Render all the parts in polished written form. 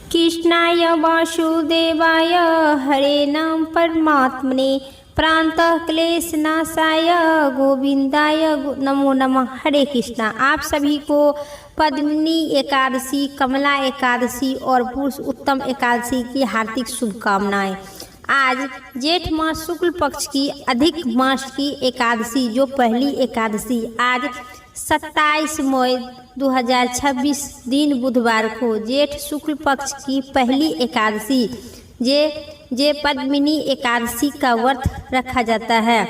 कृष्णाय वासुदेवाय हरे नाम परमात्मने प्रांतः क्लेशनाशाय गोविंदाय नमो नमः। हरे कृष्णा। आप सभी को पद्मिनी एकादशी, कमला एकादशी और पुरुष उत्तम एकादशी की हार्दिक शुभकामनाएं। आज जेठ मास शुक्ल पक्ष की अधिक मास की एकादशी जो पहली एकादशी आज 27 मई 2026 दिन बुधवार को जेठ शुक्ल पक्ष की पहली एकादशी जे पद्मिनी एकादशी का व्रत रखा जाता है।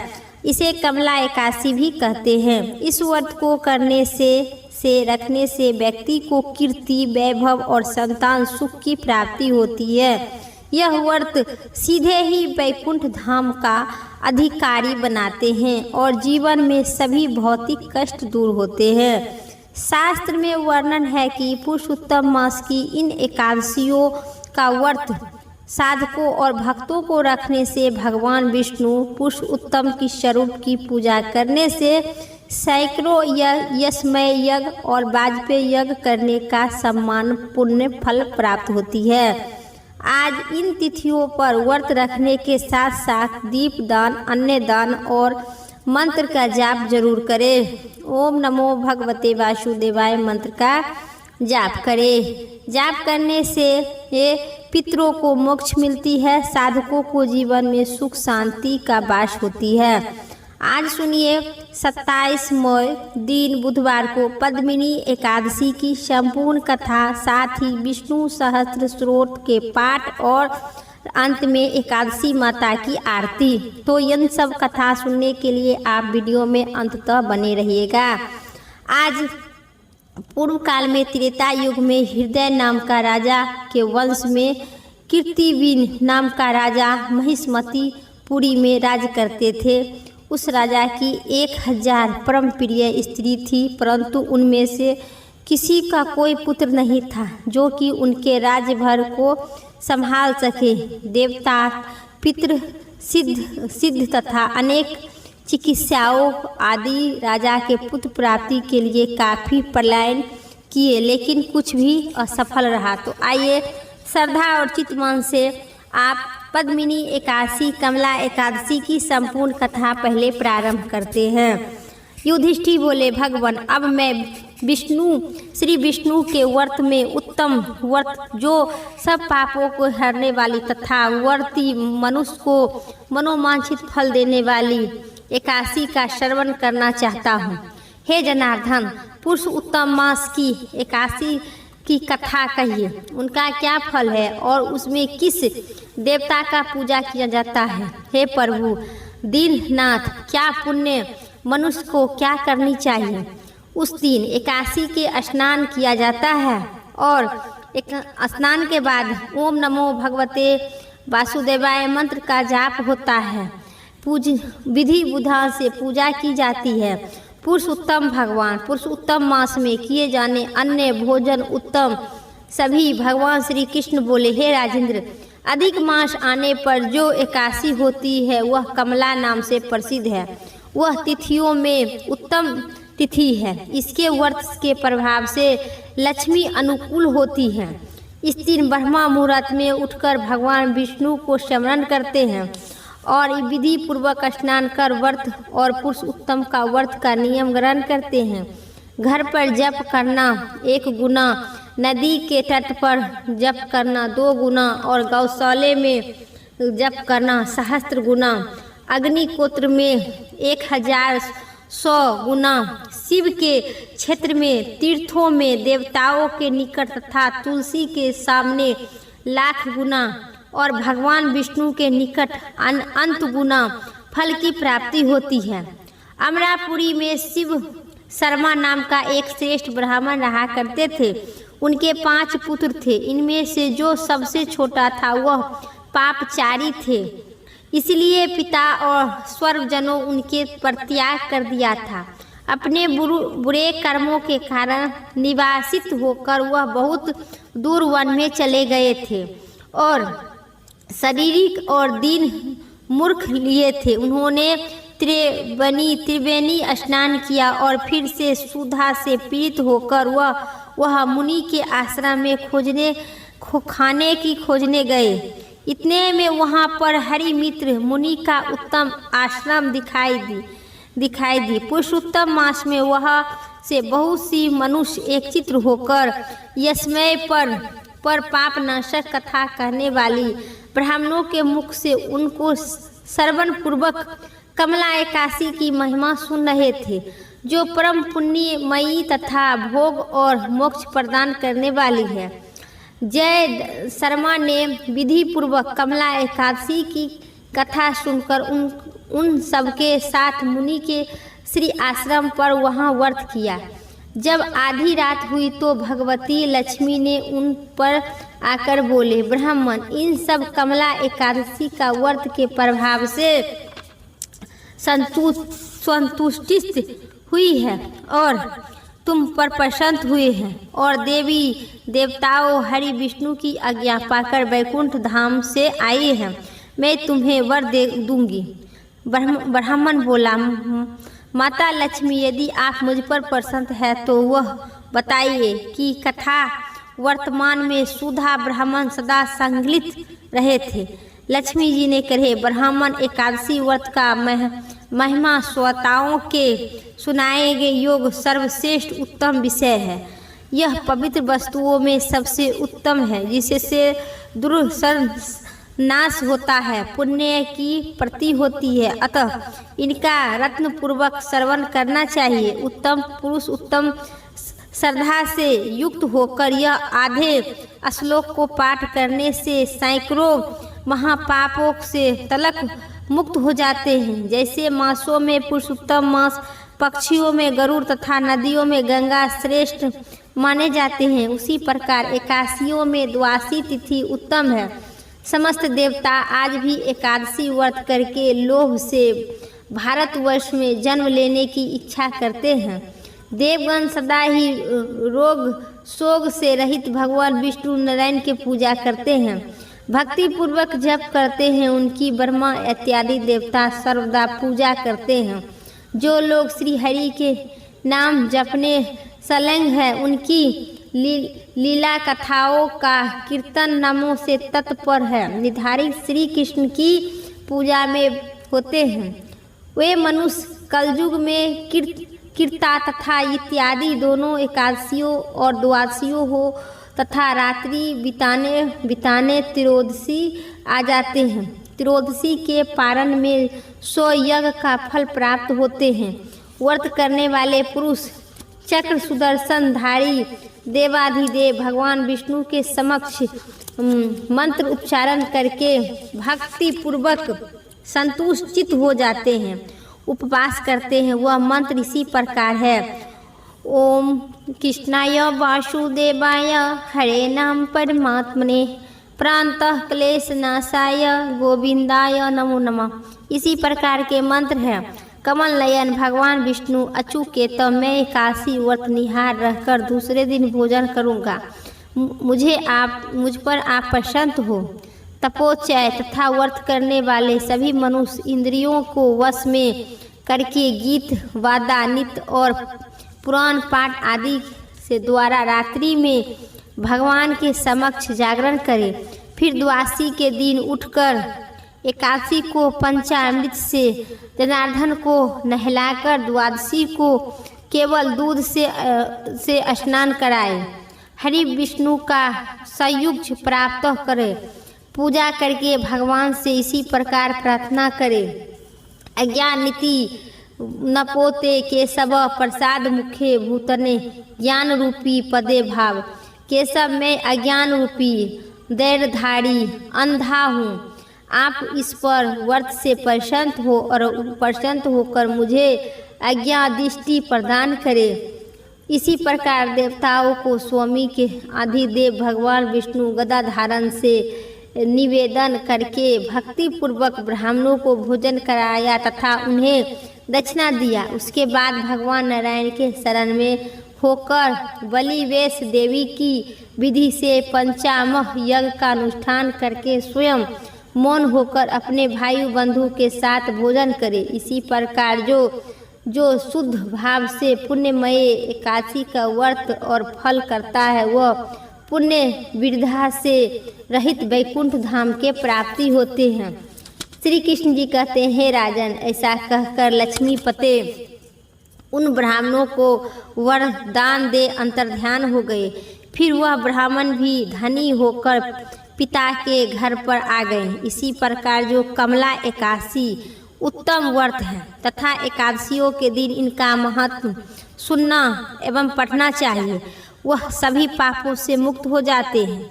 इसे कमला एकादशी भी कहते हैं। इस व्रत को करने से रखने से व्यक्ति को कीर्ति, वैभव और संतान सुख की प्राप्ति होती है। यह व्रत सीधे ही वैकुंठ धाम का अधिकारी बनाते हैं और जीवन में सभी भौतिक कष्ट दूर होते हैं। शास्त्र में वर्णन है कि पुरुषोत्तम मास की इन एकादशियों का व्रत साधकों और भक्तों को रखने से भगवान विष्णु पुरुषोत्तम की स्वरूप की पूजा करने से सैकड़ों यशमय यज्ञ और वाजपेयी यज्ञ करने का सम्मान पुण्य फल प्राप्त होती है। आज इन तिथियों पर व्रत रखने के साथ साथ दीप दान, अन्न दान और मंत्र का जाप जरूर करें। ओम नमो भगवते वासुदेवाय मंत्र का जाप करें। जाप करने से ये पितरों को मोक्ष मिलती है, साधकों को जीवन में सुख शांति का वास होती है। आज सुनिए 27 मई दिन बुधवार को पद्मिनी एकादशी की संपूर्ण कथा, साथ ही विष्णु सहस्त्र स्तोत्र के पाठ और अंत में एकादशी माता की आरती। तो इन सब कथा सुनने के लिए आप वीडियो में अंततः बने रहिएगा। आज पूर्व काल में त्रेता युग में हृदय नाम का राजा के वंश में कीर्तिवीन नाम का राजा महिष्मती पुरी में राज करते थे। उस राजा की 1000 परम प्रिय स्त्री थी, परंतु उनमें से किसी का कोई पुत्र नहीं था जो कि उनके राज्यभर को संभाल सके। देवता, पितृ, सिद्ध तथा अनेक चिकित्साओं आदि राजा के पुत्र प्राप्ति के लिए काफ़ी पलायन किए, लेकिन कुछ भी असफल रहा। तो आइए श्रद्धा और चित्तमन से आप पद्मिनी एकादशी, कमला एकादशी की संपूर्ण कथा पहले प्रारंभ करते हैं। युधिष्ठिर बोले, भगवान अब मैं श्री विष्णु के व्रत में उत्तम व्रत जो सब पापों को हरने वाली तथा व्रती मनुष्य को मनोवांछित फल देने वाली एकादशी का श्रवण करना चाहता हूँ। हे जनार्दन, पुरुष उत्तम मास की एकादशी की कथा कहिए, उनका क्या फल है और उसमें किस देवता का पूजा किया जाता है। हे प्रभु दीननाथ, क्या पुण्य मनुष्य को क्या करनी चाहिए। उस दिन एकादशी के स्नान किया जाता है और स्नान के बाद ओम नमो भगवते वासुदेवाय मंत्र का जाप होता है। विधि विधान से पूजा की जाती है। पुरुषोत्तम भगवान पुरुषोत्तम मास में किए जाने अन्य भोजन उत्तम। सभी भगवान श्री कृष्ण बोले, हे राजेंद्र, अधिक मास आने पर जो एकादशी होती है वह कमला नाम से प्रसिद्ध है। वह तिथियों में उत्तम तिथि है। इसके व्रत के प्रभाव से लक्ष्मी अनुकूल होती है। इस दिन ब्रह्मा मुहूर्त में उठकर भगवान विष्णु को स्मरण करते हैं और विधि पूर्वक स्नान कर व्रत और पुरुषोत्तम का व्रत का नियम ग्रहण करते हैं। घर पर जप करना 1 गुना, नदी के तट पर जप करना 2 गुना और गौशाले में जप करना सहस्त्र गुना, अग्निहोत्र में 1100 गुना, शिव के क्षेत्र में, तीर्थों में, देवताओं के निकट तथा तुलसी के सामने 1,00,000 गुना और भगवान विष्णु के निकट अनंत गुना फल की प्राप्ति होती है। अमरापुरी में शिव शर्मा नाम का एक श्रेष्ठ ब्राह्मण रहा करते थे। उनके 5 पुत्र थे। इनमें से जो सबसे छोटा था वह पापचारी थे, इसलिए पिता और स्वर्गजनों उनके परित्याग कर दिया था। अपने बुरे कर्मों के कारण निवासित होकर वह बहुत दूर वन में चले गए थे और शारीरिक और दीन मूर्ख लिए थे। उन्होंने त्रिवेणी स्नान किया और फिर से सुधा से पीड़ित होकर वह मुनि के आश्रम में खोजने खाने की खोजने गए। इतने में वहाँ पर हरिमित्र मुनि का उत्तम आश्रम दिखाई दी। पुरुषोत्तम मास में वह से बहुत सी मनुष्य एकचित्र होकर यशमय पर पाप नाशक कथा कहने वाली ब्राह्मणों के मुख से उनको श्रवण पूर्वक कमला एकादशी की महिमा सुन रहे थे, जो परम पुण्यमयी तथा भोग और मोक्ष प्रदान करने वाली है। जय शर्मा ने विधि पूर्वक कमला एकादशी की कथा सुनकर उन सबके साथ मुनि के श्री आश्रम पर वहाँ व्रत किया। जब आधी रात हुई तो भगवती लक्ष्मी ने उन पर आकर बोले, ब्राह्मण, इन सब कमला एकादशी का व्रत के प्रभाव से संतुष्टि हुई है और तुम पर प्रसन्न हुए हैं और देवी देवताओं हरि विष्णु की आज्ञा पाकर वैकुंठ धाम से आए हैं। मैं तुम्हें वर दे दूंगी। ब्राह्मण बोला, माता लक्ष्मी, यदि आप मुझ पर प्रसन्न है तो वह बताइए कि कथा वर्तमान में सुधा ब्राह्मण सदा संकलित रहे थे। लक्ष्मी जी ने कहे, ब्राह्मण एकादशी व्रत का महिमा श्रोताओं के सुनाए गए योग सर्वश्रेष्ठ उत्तम विषय है। यह पवित्र वस्तुओं में सबसे उत्तम है, जिससे नाश होता है, पुण्य की प्रति होती है। अतः इनका रत्न पूर्वक श्रवण करना चाहिए। उत्तम पुरुष उत्तम श्रद्धा से युक्त होकर यह आधे श्लोक को पाठ करने से सैकड़ों महापापों से तलक मुक्त हो जाते हैं। जैसे मासों में पुरुषोत्तम मास, पक्षियों में गरुड़ तथा नदियों में गंगा श्रेष्ठ माने जाते हैं, उसी प्रकार एकादशियों में द्वादशी तिथि उत्तम है। समस्त देवता आज भी एकादशी व्रत करके लोभ से भारतवर्ष में जन्म लेने की इच्छा करते हैं। देवगण सदा ही रोग शोक से रहित भगवान विष्णु नारायण की पूजा करते हैं, भक्ति पूर्वक जप करते हैं। उनकी ब्रह्मा इत्यादि देवता सर्वदा पूजा करते हैं। जो लोग श्री हरि के नाम जपने संलग्न है, उनकी लीला कथाओं का कीर्तन नामों से तत्पर है, निर्धारित श्री कृष्ण की पूजा में होते हैं। वे मनुष्य कलयुग में कीर्ता तथा इत्यादि दोनों एकादशियों और द्वादशियों हो तथा रात्रि बिताने त्रियोदशी आ जाते हैं। त्रियोदशी के पारण में 100 यज्ञ का फल प्राप्त होते हैं। व्रत करने वाले पुरुष चक्र सुदर्शनधारी देवाधिदेव भगवान विष्णु के समक्ष मंत्र उच्चारण करके भक्ति पूर्वक संतुष्टित हो जाते हैं, उपवास करते हैं। वह मंत्र इसी प्रकार है, ओम कृष्णाय वासुदेवाय हरे नाम परमात्मने प्रांतः क्लेश नाशाय गोविंदाय नमो नमः। इसी प्रकार के मंत्र है। कमल नयन भगवान विष्णु अच्युत, मैं एकादशी व्रत निहार रहकर दूसरे दिन भोजन करूँगा। मुझ पर आप प्रसन्न हो। तपोचय तथा व्रत करने वाले सभी मनुष्य इंद्रियों को वश में करके गीत वादा नृत्य और पुराण पाठ आदि से द्वारा रात्रि में भगवान के समक्ष जागरण करें। फिर द्वादशी के दिन उठकर एकादशी को पंचामृत से जनार्दन को नहलाकर द्वादशी को केवल दूध से स्नान कराएं। हरि विष्णु का संयुक्त प्राप्त करें। पूजा करके भगवान से इसी प्रकार प्रार्थना करें, अज्ञान नीति नपोते केशव प्रसाद मुखे भूतने ज्ञान रूपी पदे भाव। केशव में अज्ञान रूपी दैर्धारी अंधा हूँ। आप इस पर व्रत से प्रसन्न हो और प्रसन्न होकर मुझे अज्ञा दृष्टि प्रदान करें। इसी प्रकार देवताओं को स्वामी के अधिदेव भगवान विष्णु गदा धारण से निवेदन करके भक्ति पूर्वक ब्राह्मणों को भोजन कराया तथा उन्हें दक्षिणा दिया। उसके बाद भगवान नारायण के शरण में होकर बलिवेश देवी की विधि से पंचामह यज्ञ का अनुष्ठान करके स्वयं मौन होकर अपने भाई बंधु के साथ भोजन करे। इसी प्रकार जो शुद्ध भाव से पुण्यमय एकादशी का व्रत और फल करता है, वह पुण्य विरधा से रहित वैकुंठ धाम के प्राप्ति होते हैं। श्री कृष्ण जी कहते हैं, हे राजन, ऐसा कहकर लक्ष्मीपते उन ब्राह्मणों को वरदान दे अंतर्ध्यान हो गए। फिर वह ब्राह्मण भी धनी होकर पिता के घर पर आ गए। इसी प्रकार जो कमला एकादशी उत्तम व्रत है तथा एकादशियों के दिन इनका महत्व सुनना एवं पढ़ना चाहिए, वह सभी पापों से मुक्त हो जाते हैं।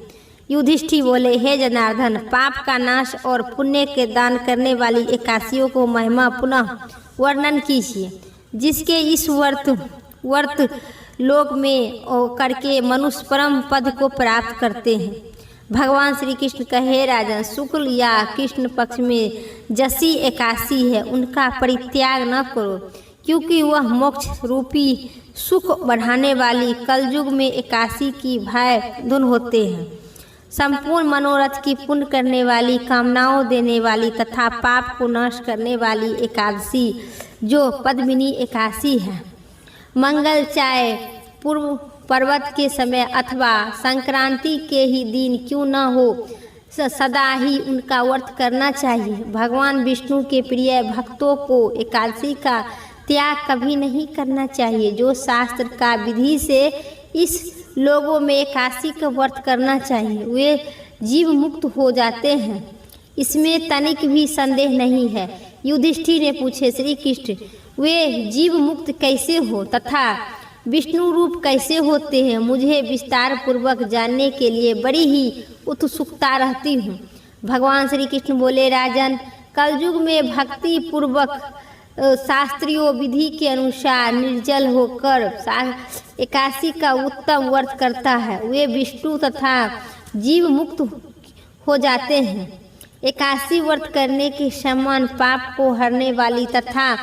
युधिष्ठिर बोले, हे जनार्दन, पाप का नाश और पुण्य के दान करने वाली एकादशियों को महिमा पुनः वर्णन कीजिए, जिसके इस व्रत लोक में करके मनुष्य परम पद को प्राप्त करते हैं। भगवान श्री कृष्ण कहे, राजन, शुक्ल या कृष्ण पक्ष में जसी एकादशी है उनका परित्याग न करो, क्योंकि वह मोक्ष रूपी सुख बढ़ाने वाली कलयुग में एकादशी की भाय धुन होते हैं। संपूर्ण मनोरथ की पूर्ण करने वाली, कामनाओं देने वाली तथा पाप को नष्ट करने वाली एकादशी जो पद्मिनी एकादशी है, मंगल चाहे पूर्व पर्वत के समय अथवा संक्रांति के ही दिन क्यों न हो, सदा ही उनका व्रत करना चाहिए। भगवान विष्णु के प्रिय भक्तों को एकादशी का त्याग कभी नहीं करना चाहिए। जो शास्त्र का विधि से इस लोगों में एकादशी का व्रत करना चाहिए, वे जीव मुक्त हो जाते हैं, इसमें तनिक भी संदेह नहीं है। युधिष्ठिर ने पूछे, श्री कृष्ण, वे जीव मुक्त कैसे हो तथा विष्णु रूप कैसे होते हैं? मुझे विस्तार पूर्वक जानने के लिए बड़ी ही उत्सुकता रहती हूँ। भगवान श्री कृष्ण बोले, राजन, कलयुग में भक्ति पूर्वक शास्त्रीय विधि के अनुसार निर्जल होकर एकादशी का उत्तम व्रत करता है, वे विष्णु तथा जीव मुक्त हो जाते हैं। एकादशी व्रत करने के समान पाप को हरने वाली तथा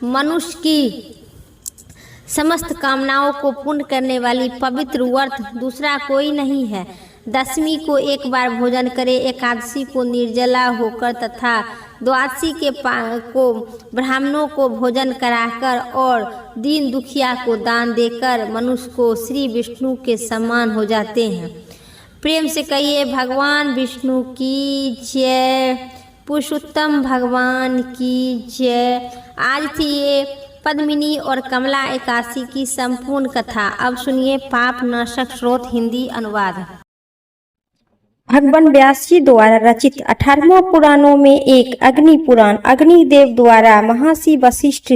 मनुष्य की समस्त कामनाओं को पूर्ण करने वाली पवित्र व्रत दूसरा कोई नहीं है। दशमी को एक बार भोजन करे, एकादशी को निर्जला होकर तथा द्वादशी को ब्राह्मणों को भोजन कराकर और दीन दुखिया को दान देकर मनुष्य को श्री विष्णु के समान हो जाते हैं। प्रेम से कहिए, भगवान विष्णु की जय, पुरुषोत्तम भगवान की जय। आज थी ये पद्मिनी और कमला एकादशी की संपूर्ण कथा। अब सुनिए पाप नाशक स्रोत हिंदी अनुवाद। भगवान व्यास जी द्वारा रचित 18वां पुराणों में एक अग्नि पुराण अग्निदेव द्वारा महर्षि वशिष्ठ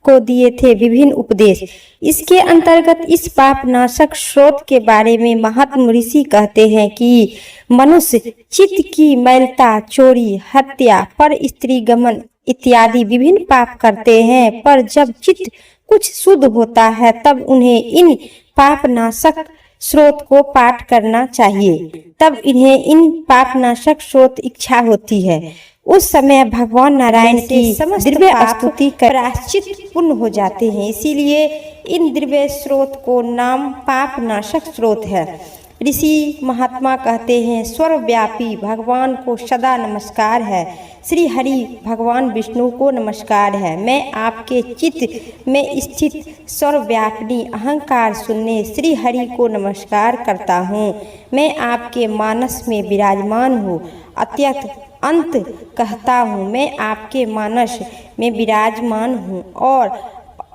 को दिए थे विभिन्न उपदेश। इसके अंतर्गत इस पाप नाशक स्रोत के बारे में महात्मा ऋषि कहते हैं कि मनुष्य चित्त की मैलता, चोरी, हत्या, पर स्त्री गमन इत्यादि विभिन्न पाप करते हैं, पर जब चित्त कुछ शुद्ध होता है तब उन्हें इन पाप नाशक स्रोत को पाठ करना चाहिए। तब इन्हें इन पाप नाशक स्रोत इच्छा होती है। उस समय भगवान नारायण की दिव्य स्तुति कर प्रायश्चित पूर्ण हो जाते हैं। इसीलिए इन दिव्य स्रोत को नाम पाप नाशक स्रोत है। ऋषि महात्मा कहते हैं, सर्वव्यापी भगवान को सदा नमस्कार है। श्री हरि भगवान विष्णु को नमस्कार है। मैं आपके चित्त में स्थित सर्वव्यापिनी अहंकार शून्य श्री हरि को नमस्कार करता हूँ। मैं आपके मानस में विराजमान हूँ, अत्यंत अंत कहता हूँ। मैं आपके मानस में विराजमान हूँ और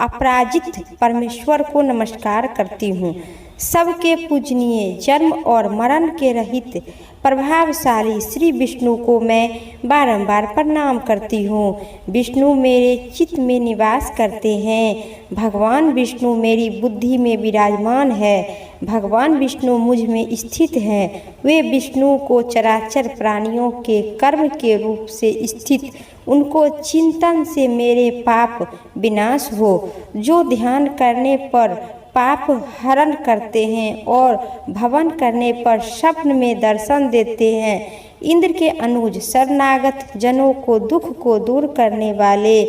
अपराजित परमेश्वर को नमस्कार करती हूँ। सबके पूजनीय, जन्म और मरण के रहित प्रभावशाली श्री विष्णु को मैं बारंबार प्रणाम करती हूँ। विष्णु मेरे चित्त में निवास करते हैं। भगवान विष्णु मेरी बुद्धि में विराजमान है। भगवान विष्णु मुझ में स्थित हैं। वे विष्णु को चराचर प्राणियों के कर्म के रूप से स्थित, उनको चिंतन से मेरे पाप विनाश हो। जो ध्यान करने पर पाप हरण करते हैं और भवन करने पर स्वप्न में दर्शन देते हैं। इंद्र के अनुज शरणागत जनों को दुख को दूर करने वाले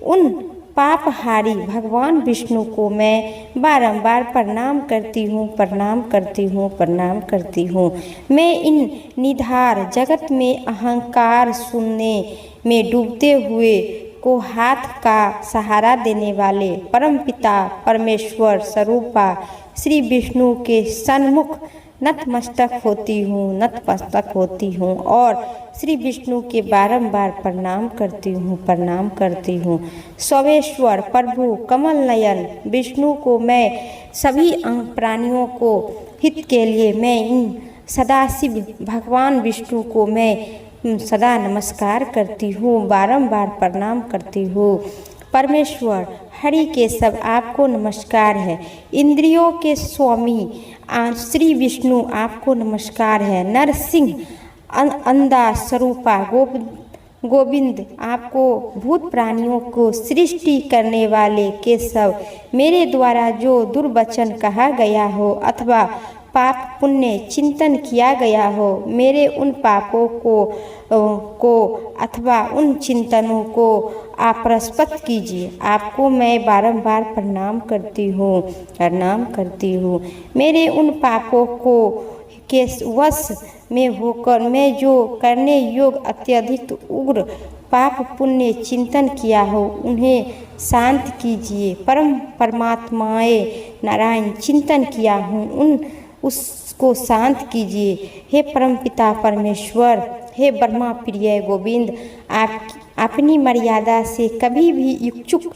उन पापहारी भगवान विष्णु को मैं बारंबार प्रणाम करती हूँ, प्रणाम करती हूँ, प्रणाम करती हूँ। मैं इन निधार जगत में अहंकार शून्य में डूबते हुए को हाथ का सहारा देने वाले परमपिता परमेश्वर स्वरूपा श्री विष्णु के सन्मुख नतमस्तक होती हूँ और श्री विष्णु के बारंबार प्रणाम करती हूँ। सर्वेश्वर प्रभु कमल नयन विष्णु को मैं सभी अंग प्राणियों को हित के लिए मैं इन सदाशिव भगवान विष्णु को मैं सदा नमस्कार करती हूँ, बारंबार प्रणाम करती हूँ। परमेश्वर हरि के सब आपको नमस्कार है। इंद्रियों के स्वामी श्री विष्णु आपको नमस्कार है। नरसिंह अंदा स्वरूपा गोविंद आपको भूत प्राणियों को सृष्टि करने वाले केशव, मेरे द्वारा जो दुर्वचन कहा गया हो अथवा पाप पुण्य चिंतन किया गया हो, मेरे उन पापों को अथवा उन चिंतनों को आप प्रस्फुट कीजिए। आपको मैं बारंबार प्रणाम करती हूँ। मेरे उन पापों को के वश में होकर मैं जो करने योग्य अत्यधिक उग्र पाप पुण्य चिंतन किया हो, उन्हें शांत कीजिए। परमात्माए नारायण चिंतन किया हूँ, उसको शांत कीजिए। हे परमपिता परमेश्वर, हे ब्रह्मा प्रिय गोविंद, आप अपनी मर्यादा से कभी भी इच्छुक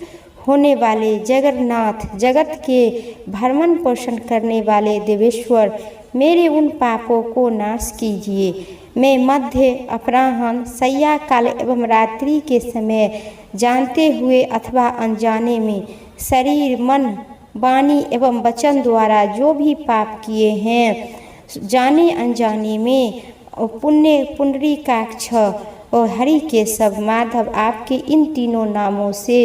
होने वाले जगन्नाथ, जगत के भरण पोषण करने वाले देवेश्वर, मेरे उन पापों को नाश कीजिए। मैं मध्य अपराह्न सैया काल एवं रात्रि के समय जानते हुए अथवा अनजाने में शरीर मन वाणी एवं वचन द्वारा जो भी पाप किए हैं, जाने अनजाने में पुण्य पुंडरीकाक्ष और हरि के सब माधव, आपके इन तीनों नामों से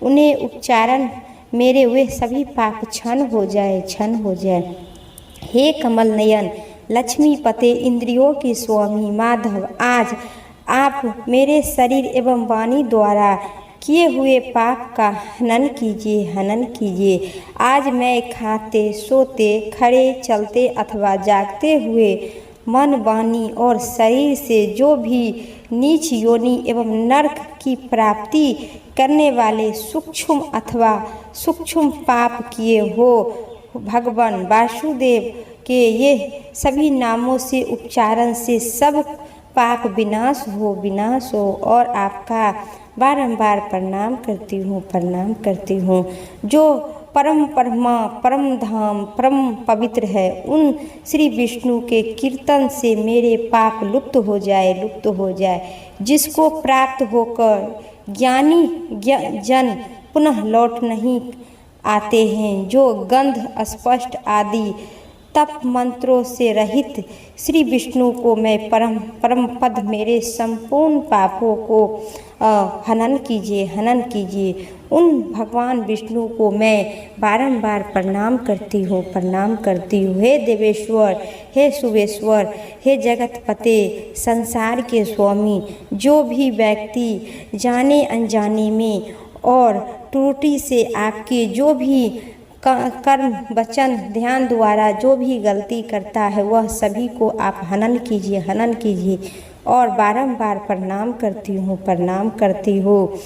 उन्हें उच्चारण मेरे वे सभी पाप क्षण हो जाए। हे कमल नयन लक्ष्मी पते इंद्रियों के स्वामी माधव, आज आप मेरे शरीर एवं वाणी द्वारा किए हुए पाप का हनन कीजिए। आज मैं खाते सोते खड़े चलते अथवा जागते हुए मन वाणी और शरीर से जो भी नीच योनि एवं नरक की प्राप्ति करने वाले सूक्ष्म अथवा सूक्ष्म पाप किए हो, भगवान वासुदेव के ये सभी नामों से उच्चारण से सब पाप विनाश हो और आपका बारंबार प्रणाम करती हूँ। जो परम धाम परम पवित्र है, उन श्री विष्णु के कीर्तन से मेरे पाप लुप्त हो जाए। जिसको प्राप्त होकर ज्ञानी जन पुनः लौट नहीं आते हैं, जो गंध स्पष्ट आदि तप मंत्रों से रहित श्री विष्णु को मैं परम पद मेरे संपूर्ण पापों को हनन कीजिए। उन भगवान विष्णु को मैं बारंबार प्रणाम करती हूँ। हे देवेश्वर, हे सुवेश्वर, हे जगतपते, संसार के स्वामी, जो भी व्यक्ति जाने अनजाने में और त्रुटि से आपके जो भी कर्म वचन ध्यान द्वारा जो भी गलती करता है, वह सभी को आप हनन कीजिए और बारंबार प्रणाम करती हूँ।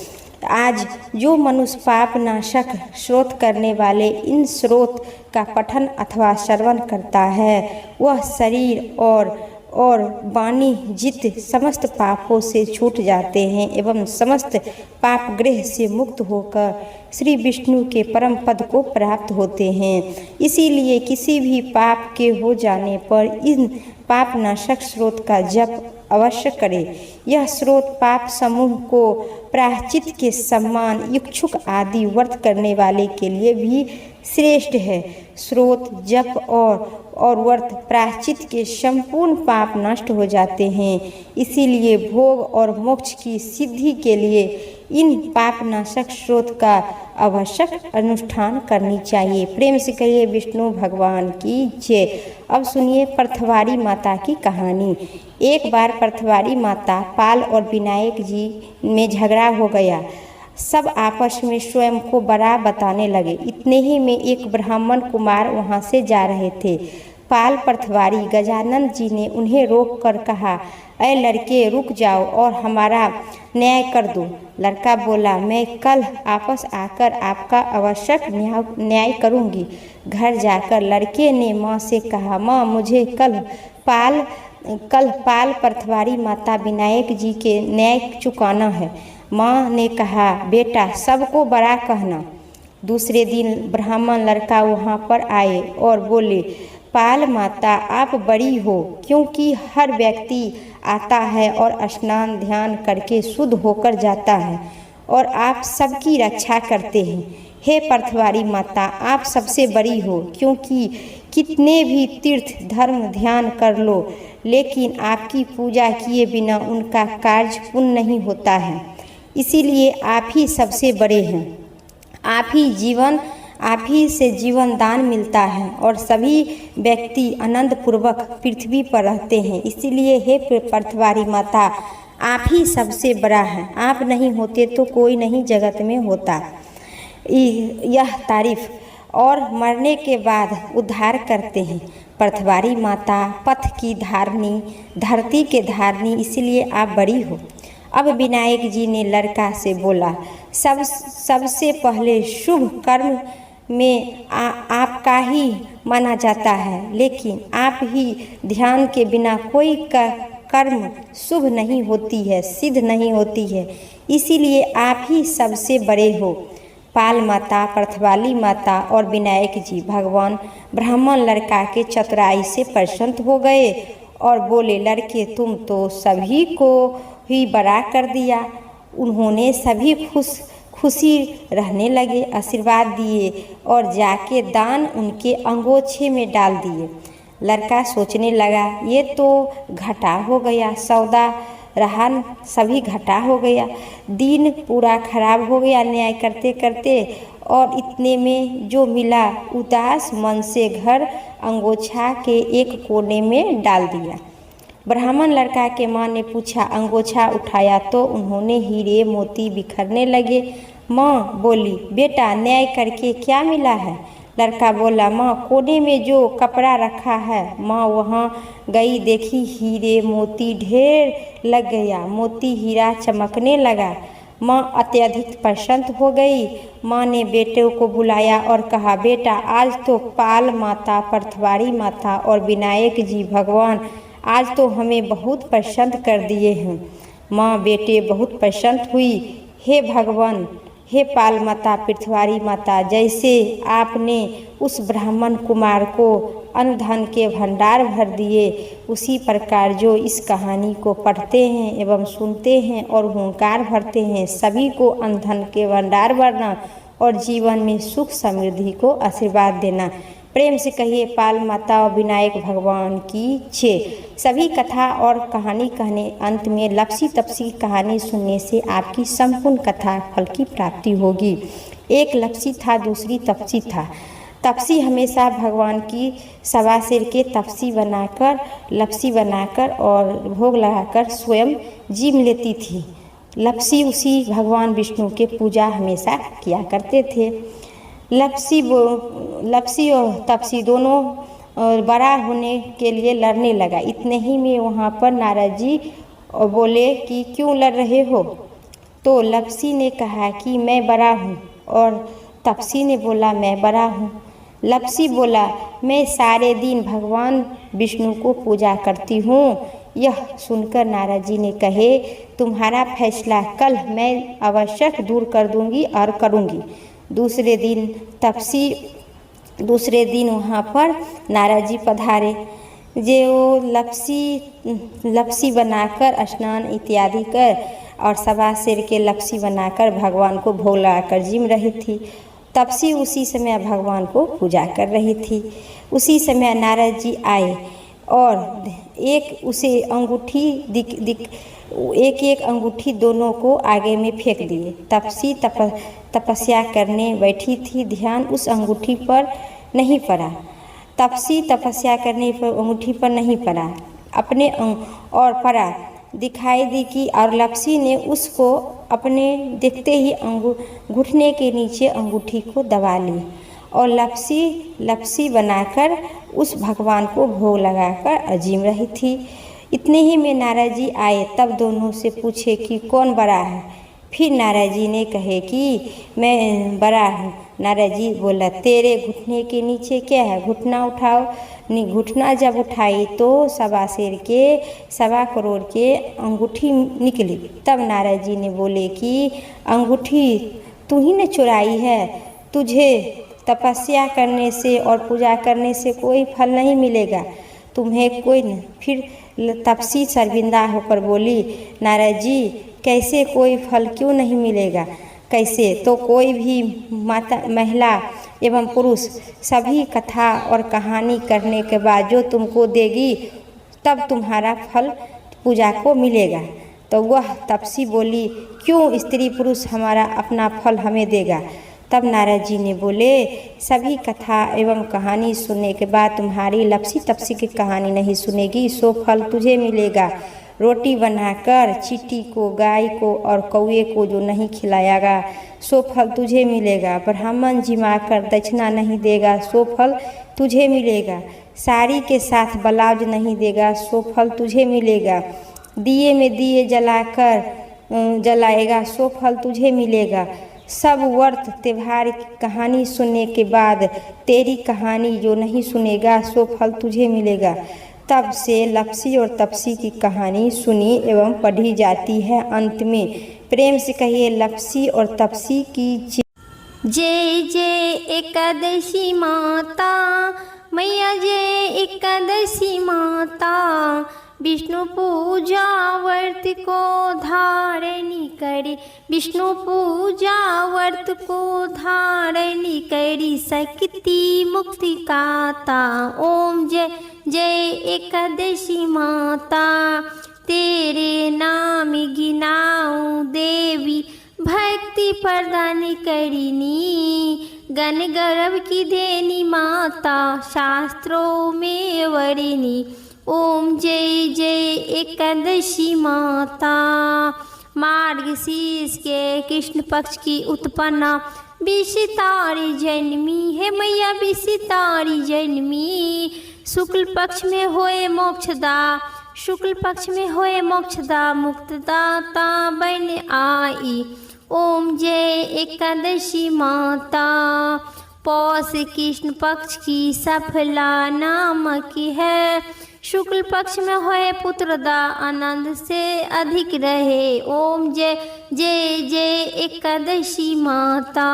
आज जो मनुष्य पाप नाशक स्रोत करने वाले इन स्रोत का पठन अथवा श्रवण करता है, वह शरीर और वाणी जित समस्त पापों से छूट जाते हैं एवं समस्त पाप ग्रह से मुक्त होकर श्री विष्णु के परम पद को प्राप्त होते हैं। इसीलिए किसी भी पाप के हो जाने पर इन पाप नाशक स्रोत का जप अवश्य करें। यह स्रोत पाप समूह को प्रायश्चित के समान इच्छुक आदि व्रत करने वाले के लिए भी श्रेष्ठ है। स्रोत जप और व्रत प्रायश्चित के संपूर्ण पाप नष्ट हो जाते हैं। इसीलिए भोग और मोक्ष की सिद्धि के लिए इन पाप नाशक स्रोत का आवश्यक अनुष्ठान करनी चाहिए। प्रेम से कहिए विष्णु भगवान की जय। अब सुनिए पर्थवारी माता की कहानी। एक बार पर्थवारी माता पाल और विनायक जी में झगड़ा हो गया। सब आपस में स्वयं को बड़ा बताने लगे। इतने ही में एक ब्राह्मण कुमार वहां से जा रहे थे। पाल पर्थवारी गजानंद जी ने उन्हें रोक कर कहा, ऐ लड़के रुक जाओ और हमारा न्याय कर दो। लड़का बोला, मैं कल वापस आकर आपका आवश्यक न्याय करूंगी। घर जाकर लड़के ने माँ से कहा, माँ मुझे कल पाल पर्थवारी माता विनायक जी के न्याय चुकाना है। माँ ने कहा, बेटा सबको बड़ा कहना। दूसरे दिन ब्राह्मण लड़का वहाँ पर आए और बोले, पाल माता आप बड़ी हो, क्योंकि हर व्यक्ति आता है और स्नान ध्यान करके शुद्ध होकर जाता है और आप सबकी रक्षा करते हैं। हे पर्थवारी माता आप सबसे बड़ी हो, क्योंकि कितने भी तीर्थ धर्म ध्यान कर लो, लेकिन आपकी पूजा किए बिना उनका कार्य पूर्ण नहीं होता है। इसीलिए आप ही सबसे बड़े हैं। आप ही से जीवन दान मिलता है और सभी व्यक्ति आनंद पूर्वक पृथ्वी पर रहते हैं। इसीलिए हे पर्थवारी माता आप ही सबसे बड़ा है। आप नहीं होते तो कोई नहीं जगत में होता। यह तारीफ और मरने के बाद उद्धार करते हैं। पर्थवारी माता पथ की धारणी, धरती के धारणी, इसलिए आप बड़ी हो। अब विनायक जी ने लड़का से बोला, सबसे पहले शुभ कर्म में आपका ही माना जाता है, लेकिन आप ही ध्यान के बिना कोई कर्म शुभ नहीं होती है, सिद्ध नहीं होती है। इसीलिए आप ही सबसे बड़े हो। पाल माता, पर्थवाली माता और विनायक जी भगवान ब्राह्मण लड़का के चतुराई से प्रसन्न हो गए और बोले, लड़के तुम तो सभी को ही बड़ा कर दिया। उन्होंने सभी खुशी रहने लगे, आशीर्वाद दिए और जाके दान उनके अंगोछे में डाल दिए। लड़का सोचने लगा, ये तो घाटा हो गया, सौदा रहा सभी घाटा हो गया, दिन पूरा खराब हो गया न्याय करते करते, और इतने में जो मिला उदास मन से घर अंगोछा के एक कोने में डाल दिया। ब्राह्मण लड़का के माँ ने पूछा, अंगोछा उठाया तो उन्होंने हीरे मोती बिखरने लगे। माँ बोली, बेटा न्याय करके क्या मिला है? लड़का बोला, माँ कोने में जो कपड़ा रखा है। माँ वहाँ गई, देखी हीरे मोती ढेर लग गया, मोती हीरा चमकने लगा। माँ अत्यधिक प्रसन्न हो गई। माँ ने बेटे को बुलाया और कहा, बेटा आज तो पाल माता, पर्थवारी माता और विनायक जी भगवान आज तो हमें बहुत प्रसन्न कर दिए हैं। माँ बेटे बहुत प्रसन्न हुई। हे भगवान, हे पाल माता, पृथ्वारी माता, जैसे आपने उस ब्राह्मण कुमार को अन्न धन के भंडार भर दिए, उसी प्रकार जो इस कहानी को पढ़ते हैं एवं सुनते हैं और हुंकार भरते हैं, सभी को अन्न धन के भंडार भरना और जीवन में सुख समृद्धि को आशीर्वाद देना। प्रेम से कहिए पाल माता और विनायक भगवान की जय। सभी कथा और कहानी कहने अंत में लपसी तपसी कहानी सुनने से आपकी संपूर्ण कथा फल की प्राप्ति होगी। एक लपसी था, दूसरी तपसी था। तपसी हमेशा भगवान की सवा सिर के तपसी बनाकर, लपसी बनाकर और भोग लगाकर स्वयं जीम लेती थी। लपसी उसी भगवान विष्णु के पूजा हमेशा किया करते थे। लपसी और तपसी दोनों बड़ा होने के लिए लड़ने लगा। इतने ही में वहाँ पर नारद जी बोले कि क्यों लड़ रहे हो? तो लपसी ने कहा कि मैं बड़ा हूँ, और तपसी ने बोला मैं बड़ा हूँ। लपसी बोला, मैं सारे दिन भगवान विष्णु को पूजा करती हूँ। यह सुनकर नारद जी ने कहे, तुम्हारा फैसला कल मैं अवश्य दूर कर दूंगी और करूँगी। दूसरे दिन वहाँ पर नारद जी पधारे। जो लपसी बनाकर स्नान इत्यादि कर और सवा सिर के लपसी बनाकर भगवान को भोग लगाकर जिम रही थी। तपसी उसी समय भगवान को पूजा कर रही थी। उसी समय नारद जी आए और एक एक अंगूठी दोनों को आगे में फेंक दिए। तपसी तपस्या करने बैठी थी, ध्यान उस अंगूठी पर नहीं पड़ा। तपसी तपस्या करने पर अंगूठी पर नहीं पड़ा, अपने और पड़ा दिखाई दी कि और लपसी ने उसको अपने देखते ही घुटने के नीचे अंगूठी को दबा ली और लपसी बनाकर उस भगवान को भोग लगाकर अजीम रही थी। इतने ही में नारद जी आए, तब दोनों से पूछे कि कौन बड़ा है। फिर नारद जी ने कहे कि मैं बड़ा हूँ। नारद जी बोला, तेरे घुटने के नीचे क्या है, घुटना उठाओ। घुटना जब उठाई तो 1.25 करोड़ के अंगूठी निकली। तब नारद जी ने बोले कि अंगूठी तू ही ने चुराई है, तुझे तपस्या करने से और पूजा करने से कोई फल नहीं मिलेगा, तुम्हें कोई नहीं। फिर तपसी शर्मिंदा होकर बोली, नारद जी कैसे कोई फल क्यों नहीं मिलेगा, कैसे? तो कोई भी माता महिला एवं पुरुष सभी कथा और कहानी करने के बाद जो तुमको देगी तब तुम्हारा फल पूजा को मिलेगा। तो वह तपसी बोली, क्यों स्त्री पुरुष हमारा अपना फल हमें देगा? तब नारद जी ने बोले, सभी कथा एवं कहानी सुनने के बाद तुम्हारी लपसी तपसी की कहानी नहीं सुनेगी, सो फल तुझे मिलेगा। रोटी बनाकर चींटी को, गाय को और कौए को जो नहीं खिलाएगा सो फल तुझे मिलेगा। ब्राह्मण जिमाकर दक्षिणा नहीं देगा सो फल तुझे मिलेगा। साड़ी के साथ ब्लाउज नहीं देगा सो फल तुझे मिलेगा। दिए में दिए जलाएगा सो फल तुझे मिलेगा। सब व्रत त्योहार की कहानी सुनने के बाद तेरी कहानी जो नहीं सुनेगा सो फल तुझे मिलेगा। तब से लपसी और तपसी की कहानी सुनी एवं पढ़ी जाती है। अंत में प्रेम से कहिए, लपसी और तपसी की जय जय एकादशी माता मैया, जय एकादशी माता। विष्णु पूजा व्रत को धारणी करी, विष्णु पूजा व्रत को धारणी करी, शक्ति मुक्ति काता। ओम जय जय एकादशी माता, तेरे नाम गिनाऊं देवी, भक्ति प्रदान करिनी। गण गर्भ की देनी माता, शास्त्रों में वरिणी। ओम जय जय एकादशी माता। मार्गशीर्ष के कृष्ण पक्ष की उत्पन्ना विषितारी जन्मी है मैया, विषितारी जन्मी। शुक्ल पक्ष में होए मोक्षदा, शुक्ल पक्ष में होए मोक्षदा, मुक्तदाता बन आई। ओम जय एकादशी माता। पौष कृष्ण पक्ष की सफला नामक है, शुक्ल पक्ष में होए पुत्रदा, आनंद से अधिक रहे। ओम जय जय जय एकादशी माता।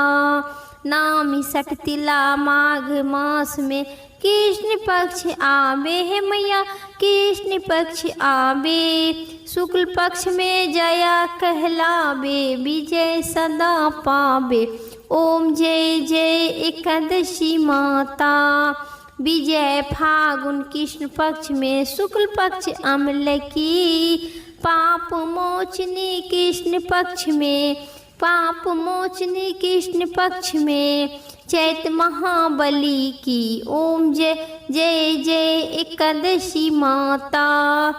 नामी सटतिला माघ मास में कृष्ण पक्ष आवे है मैया, कृष्ण पक्ष आवे। शुक्ल पक्ष में जया कहलावे, विजय सदा पावे। ओम जय जय एकादशी माता। विजय फागुन कृष्ण पक्ष में, शुक्ल पक्ष अम्ल की, पाप मोचनी कृष्ण पक्ष में, पाप मोचनी कृष्ण पक्ष में, चैत महाबली की। ओम जय जय जय एकादशी माता।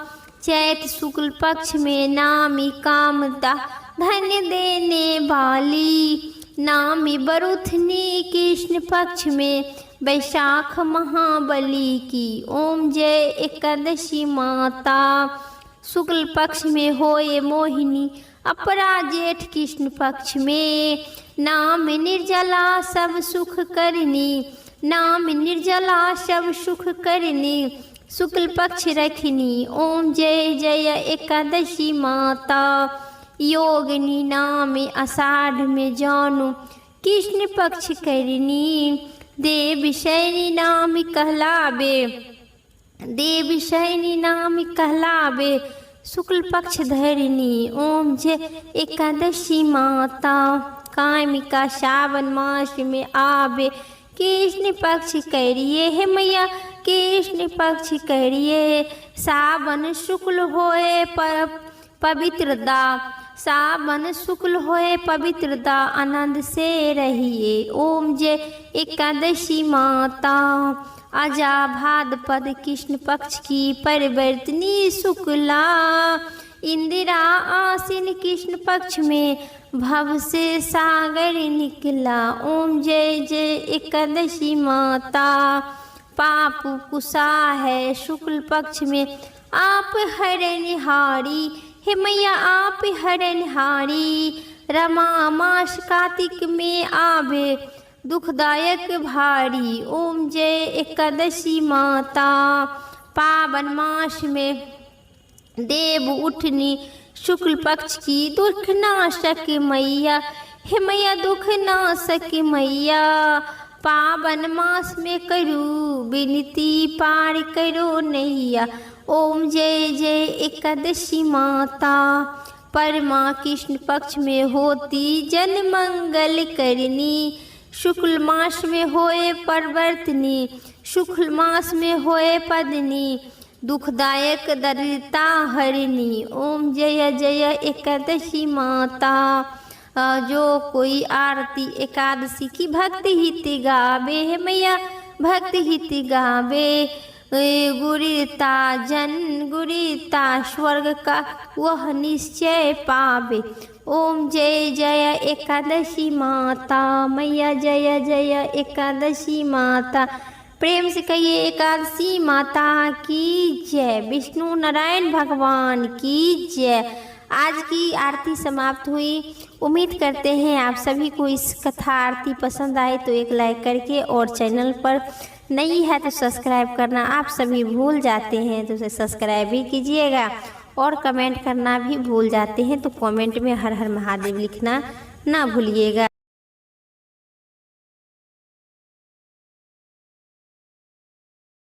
चैत शुक्ल पक्ष में नामी कामदा, धन देने वाली, नामी बरुथनी कृष्ण पक्ष में, वैशाख महाबली की। ओम जय एकादशी माता। शुक्ल पक्ष में होए मोहिनी, अपरा जेठ कृष्ण पक्ष में, नाम निर्जला सब सुख करनी, नाम निर्जला सब सुख करनी, शुक्ल पक्ष रखनी। ओम जय जय एकादशी माता। योगिनी नाम आषाढ़ में जानू, कृष्ण पक्ष करनी, देव शैनी नाम कहलावे, देव शैनी नाम कहलावे, शुक्ल पक्ष धरनी। ओम जय एकादशी माता। कामिका श्रावण मास में आवे, कृष्ण पक्ष करिए है मैया, कृष्ण पक्ष करिए। सावन शुक्ल होए पवित्रदा, सावन शुक्ल होए पवित्रदा, आनंद से रहिए। ओम जय एकादशी माता। अजा भाद्रपद कृष्ण पक्ष की परिवर्तनी शुक्ला, इंदिरा आसीन कृष्ण पक्ष में, भव से सागर निकला। ओम जय जय एकादशी माता। पाप कुसा है शुक्ल पक्ष में आप हरनिहारी। हे मैया आप हरनिहारी। रमा मास कार्तिक में आवे दुखदायक भारी। ओम जय एकादशी माता। पावन मास में देव उठनी शुक्ल पक्ष की दुख नाशक मैया। हे मैया दुख नाशक मैया। पावन मास में करूँ विनती पार करो नैया। ओम जय जय एकादशी माता। परमा कृष्ण पक्ष में होती जन मंगल करनी। शुक्ल मास में होए परवर्तनी। शुक्ल मास में होए पदनी। दुखदायक दरिद्रता हरिणी। ओम जय जय एकादशी माता। जो कोई आरती एकादशी की भक्ति हित गावे। हे मैया भक्ति हित गावे। गुरीता जन गुरीता स्वर्ग का वह निश्चय पावे। ओम जय जय एकादशी माता। मैया जय जय एकादशी माता। प्रेम से कहिए एकादशी माता की जय। विष्णु नारायण भगवान की जय। आज की आरती समाप्त हुई। उम्मीद करते हैं आप सभी को इस कथा आरती पसंद आए तो एक लाइक करके, और चैनल पर नई है तो सब्सक्राइब करना आप सभी भूल जाते हैं तो उसे सब्सक्राइब भी कीजिएगा, और कमेंट करना भी भूल जाते हैं तो कमेंट में हर हर महादेव लिखना ना भूलिएगा।